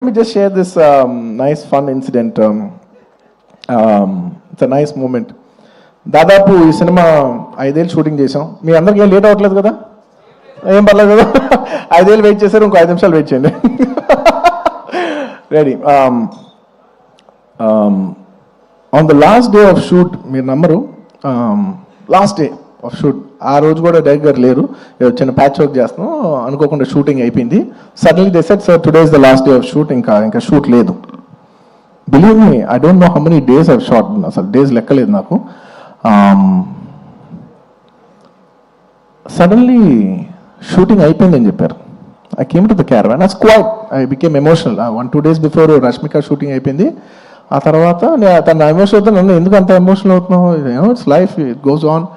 Let me just share this nice fun incident. It's a nice moment. దాదాపు ఈ cinema 5 ఏళ్ళు shooting చేసాం. మీ అందరికీ ఏం లేట్ అవ్వట్లేదు కదా? ఏం పర్లేదు కదా? 5 ఏళ్ళు వెయిట్ చేశారు, ఇంకో 5 నిమిషాలు వెయిట్ చేయండి. Ready. On the last day of shoot, మీరు నమ్మరు, లాస్ట్ డే ఆఫ్ షూట్, ఆ రోజు కూడా డైరెక్టర్ గారు లేరు, చిన్న ప్యాచ్ వర్క్ చేస్తున్నాం, అనుకోకుండా షూటింగ్ అయిపోయింది. Suddenly they said, sir today is the last day of shoot, ఇంకా షూట్ లేదు. Believe me, I don't know how many days of shot, అసలు డేస్ లెక్కలేదు నాకు. సడన్లీ షూటింగ్ అయిపోయిందని చెప్పారు. I came to the caravan, I quiet, I became emotional. 1-2 days before Rashmika shooting అయిపోయింది. ఆ తర్వాత తన ఎమోషన్ అవుతాను, నన్ను ఎందుకు అంత ఎమోషనల్ అవుతున్నావు, it's life, it goes on.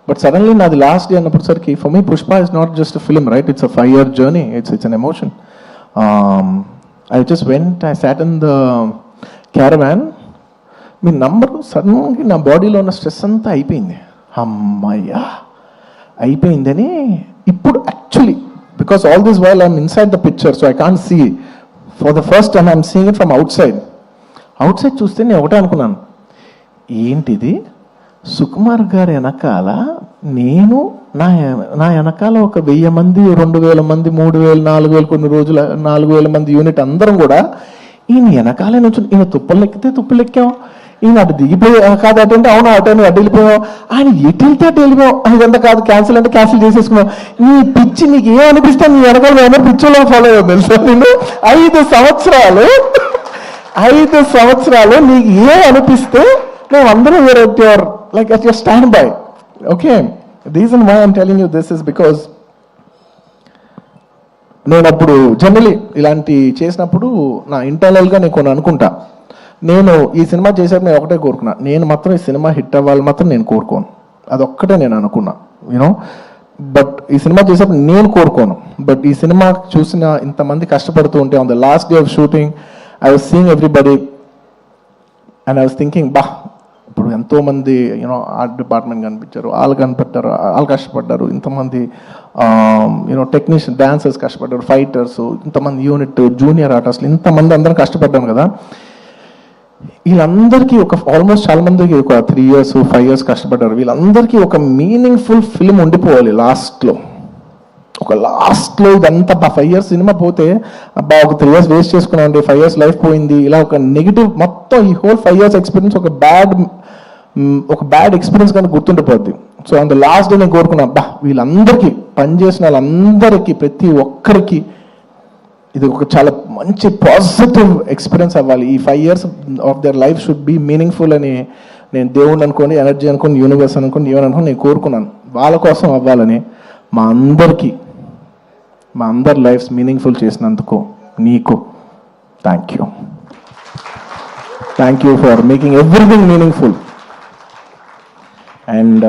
But suddenly నాది లాస్ట్ డే అన్నప్పటిసరికి, for me Pushpa is not just a film, right? It's a 5-year journey, it's an emotion. I just went, I sat in the caravan. మీ number సడన్గా నా బాడీలో ఉన్న stress అంతా అయిపోయింది. అమ్మయ్యా అయిపోయిందని ఇప్పుడు actually, because all this while I'm inside the picture, so I can't see. For the first time I'm seeing it from outside చూస్తే నేను ఒకటే అనుకున్నాను, ఏంటిది, సుకుమార్ గారి వెనకాల నేను, నా వెనకాల ఒక 1000 మంది, 2000 మంది, 3000, 4000, కొన్ని రోజుల 4000 మంది యూనిట్ అందరం కూడా ఈయన వెనకాలే నుంచి, ఈయన తుప్పలెక్కితే తుప్పలెక్కాం, ఈయన అటు దిగిపోయి కాదు అటంటే అవును అటని అడ్డు వెళ్ళిపోయాం, ఆయన ఎటు వెళ్తే అటు వెళ్ళిపోయాం, ఇదంతా కాదు క్యాన్సిల్ అంటే క్యాన్సిల్ చేసేసుకున్నాం. నీ పిచ్చి నీకు ఏం అనిపిస్తే నీ వెనకాల ఏమో పిచ్చిలో ఫాలో అయ్యావు తెలుసా? నేను 5 సంవత్సరాలు నీకు ఏం అనిపిస్తే మేము అందరూ like at your standby. Okay, the reason why I'm telling you this is because నేను అప్పుడు జనరలీ ఇలాంటి చేసినప్పుడు నా ఇంటర్నల్గా నేను కొన్ని అనుకుంటా. నేను ఈ సినిమా చేసేప్పుడు నేను ఒకటే కోరుకున్నా, నేను మాత్రం ఈ సినిమా హిట్ అవ్వాలి మాత్రం నేను కోరుకోను, అదొక్కటే నేను అనుకున్నా, యూనో. బట్ ఈ సినిమా చేసేప్పుడు నేను కోరుకోను. బట్ ఈ సినిమా చూసిన ఇంతమంది కష్టపడుతూ ఉంటే, on the last day of shooting I was seeing everybody and I was thinking, బా ఇప్పుడు ఎంతోమంది యూనో ఆర్ట్ డిపార్ట్మెంట్ కనిపించారు, వాళ్ళు కనిపెట్టారు, వాళ్ళు కష్టపడ్డారు, ఇంతమంది యూనో టెక్నీషియన్, డాన్సర్స్ కష్టపడ్డారు, ఫైటర్స్, ఇంతమంది యూనిట్, జూనియర్ ఆర్టిస్టులు, ఇంతమంది అందరం కష్టపడ్డాం కదా. వీళ్ళందరికీ ఆల్మోస్ట్ చాలా మందికి ఒక 3 years 5 years కష్టపడ్డారు. వీళ్ళందరికీ ఒక మీనింగ్ఫుల్ ఫిల్మ్ ఉండిపోవాలి లాస్ట్లో. ఇదంతా 5 years సినిమా పోతే, అబ్బా ఒక 3 years వేస్ట్ చేసుకున్నామండి, 5 years లైఫ్ పోయింది, ఇలా ఒక నెగిటివ్, మొత్తం ఈ హోల్ 5 years ఎక్స్పీరియన్స్ ఒక బ్యాడ్ ఎక్స్పీరియన్స్ కానీ గుర్తుండిపోద్ది. So on the last day నేను కోరుకున్నా, అబ్బా వీళ్ళందరికీ, పనిచేసిన వాళ్ళందరికీ, ప్రతి ఒక్కరికి ఇది ఒక చాలా మంచి పాజిటివ్ ఎక్స్పీరియన్స్ అవ్వాలి. ఈ 5 years of their life should be meaningful అని నేను దేవుడిని అనుకోని, ఎనర్జీ అనుకోని, యూనివర్స్ అనుకోని, ఏమని అనుకోని నేను కోరుకున్నాను. వాళ్ళ కోసం అవ్వాలని, మా అందరి లైఫ్స్ మీనింగ్ఫుల్ చేసినందుకు నీకు thank you for making everything meaningful. And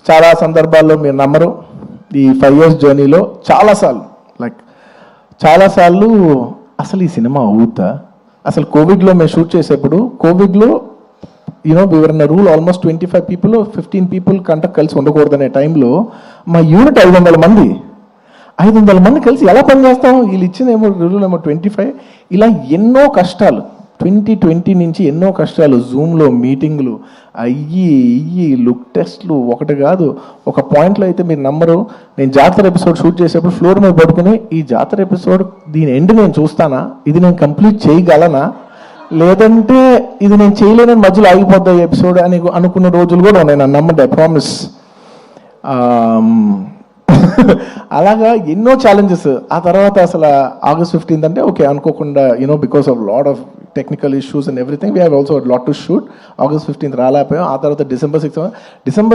చాలా సందర్భాల్లో మీరు నమ్మరు, ఈ 5 years జర్నీలో చాలాసార్లు అసలు ఈ సినిమా అవుతా, అసలు కోవిడ్లో మేము షూట్ చేసేప్పుడు, కోవిడ్లో you know we were in rule, almost 25 people 15 people కంట కలిసి ఉండకూడదనే టైంలో మా యూనిట్ 500 మంది కలిసి ఎలా పనిచేస్తాం? వీళ్ళు ఇచ్చిన రూల్ 25. ఇలా ఎన్నో కష్టాలు, 2020 నుంచి ఎన్నో కష్టాలు, జూమ్లో మీటింగ్లు అయ్యి లుక్ టెస్ట్లు, ఒకటి కాదు. ఒక పాయింట్లో అయితే మీరు నమ్మరు, నేను జాతర ఎపిసోడ్ షూట్ చేసేప్పుడు ఫ్లోర్ మీద పడుకుని, ఈ జాతర ఎపిసోడ్ దీని ఎండ్ నేను చూస్తానా, ఇది నేను కంప్లీట్ చేయగలనా, లేదంటే ఇది నేను చేయలేనని మధ్యలో ఆగిపోద్దా ఈ ఎపిసోడ్ అని అనుకున్న రోజులు కూడా ఉన్నాయి. నన్ను నమ్మండి, ఐ ప్రామిస్. అలాగా ఎన్నో ఛాలెంజెస్. ఆ తర్వాత అసలు August 15th అంటే ఓకే అనుకోకుండా, you know because of lot of technical issues and everything, we have also lot to shoot. August 15th రాలేకపోయాం. ఆ తర్వాత December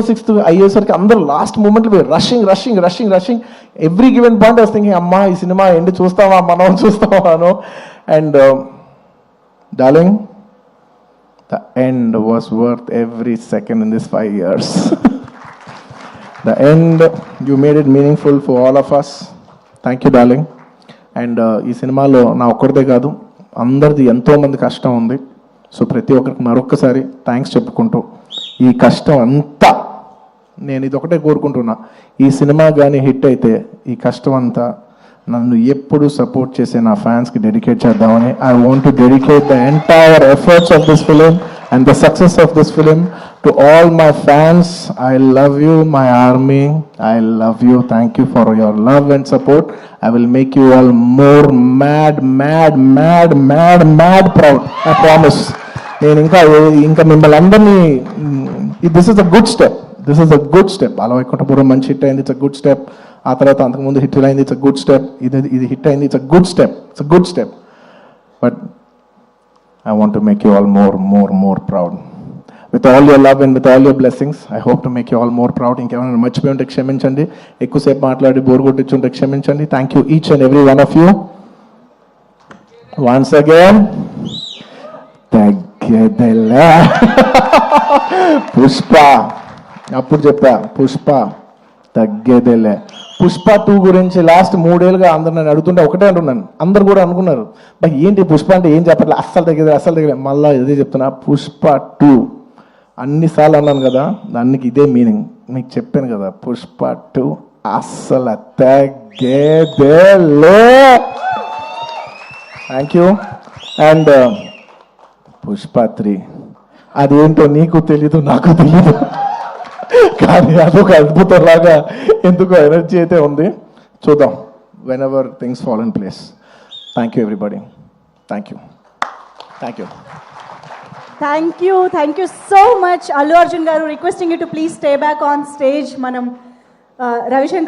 6th అయ్యేసరికి అందరూ లాస్ట్ మూమెంట్లో rushing every given point I was thinking, అమ్మా ఈ సినిమా ఎండ్ చూస్తావా, మనం చూస్తావాను. And darling, the end was worth every second in this 5 years. The end, you made it meaningful for all of us. Thank you, darling. And ఈ సినిమాలో నా ఒక్కరిదే కాదు, అందరిది ఎంతోమంది కష్టం ఉంది. సో ప్రతి ఒక్కరికి మరొక్కసారి థ్యాంక్స్ చెప్పుకుంటూ, ఈ కష్టం అంతా నేను ఇది ఒకటే కోరుకుంటున్నా, ఈ సినిమా కానీ హిట్ అయితే ఈ కష్టం అంతా నన్ను ఎప్పుడు సపోర్ట్ చేసే నా ఫ్యాన్స్కి డెడికేట్ చేద్దామని I want to dedicate the entire efforts of this film and the success of this film to all my fans. I love you my army, I love you. Thank you for your love and support. I will make you all more mad mad mad mad mad proud. I promise. నేను ఇంకా మిమ్మల్ని అందరినీ, this is a good step, this is a good step. అలా వైకుంఠపురం మంచి hit అయింది, it's a good step. ఆ తర్వాత అంతకుముందు హిట్ అయింది, ఇట్స్ అ గుడ్ స్టెప్. ఇది హిట్ అయింది, it's a good step, it's a good step. But I want to make you all more proud. With all your love and with all your blessings I hope to make you all more proud. ఇంకేమైనా మర్చిపోయి ఉంటే క్షమించండి, ఎక్కువసేపు మాట్లాడి bore కొట్టించుంటే క్షమించండి. Thank you each and every one of you. Once again తగ్గేదేలే. పుష్ప, అప్పుడు చెప్పా, పుష్ప తగ్గేదేలే. పుష్ప 2 గురించి లాస్ట్ 3 ఏళ్ళుగా అందరు నన్ను అడుగుతుంటే ఒకటే అంటున్నాను. అందరు కూడా అనుకున్నారు, బట్ ఏంటి పుష్ప అంటే ఏం చెప్పట్లే, అస్సలు తగ్గేదే. మళ్ళీ ఇదే చెప్తున్నా, పుష్ప 2 అన్నిసార్లు అన్నాను కదా, దానికి ఇదే మీనింగ్. మీకు చెప్పాను కదా, పుష్ప 2 అస్సలు తగ్గేదేలే. Thank you. అండ్ పుష్ప 3 అదేంటో నీకు తెలీదు, నాకు తెలీదు, కానీ అదొక అద్భుతంలాగా ఎందుకో ఎనర్జీ అయితే ఉంది. చూద్దాం, when ever things fall in place. Thank you everybody. Thank you, thank you. Thank you so much, Allu Arjun garu. Requesting you to please stay back on stage. Manam Ravishankar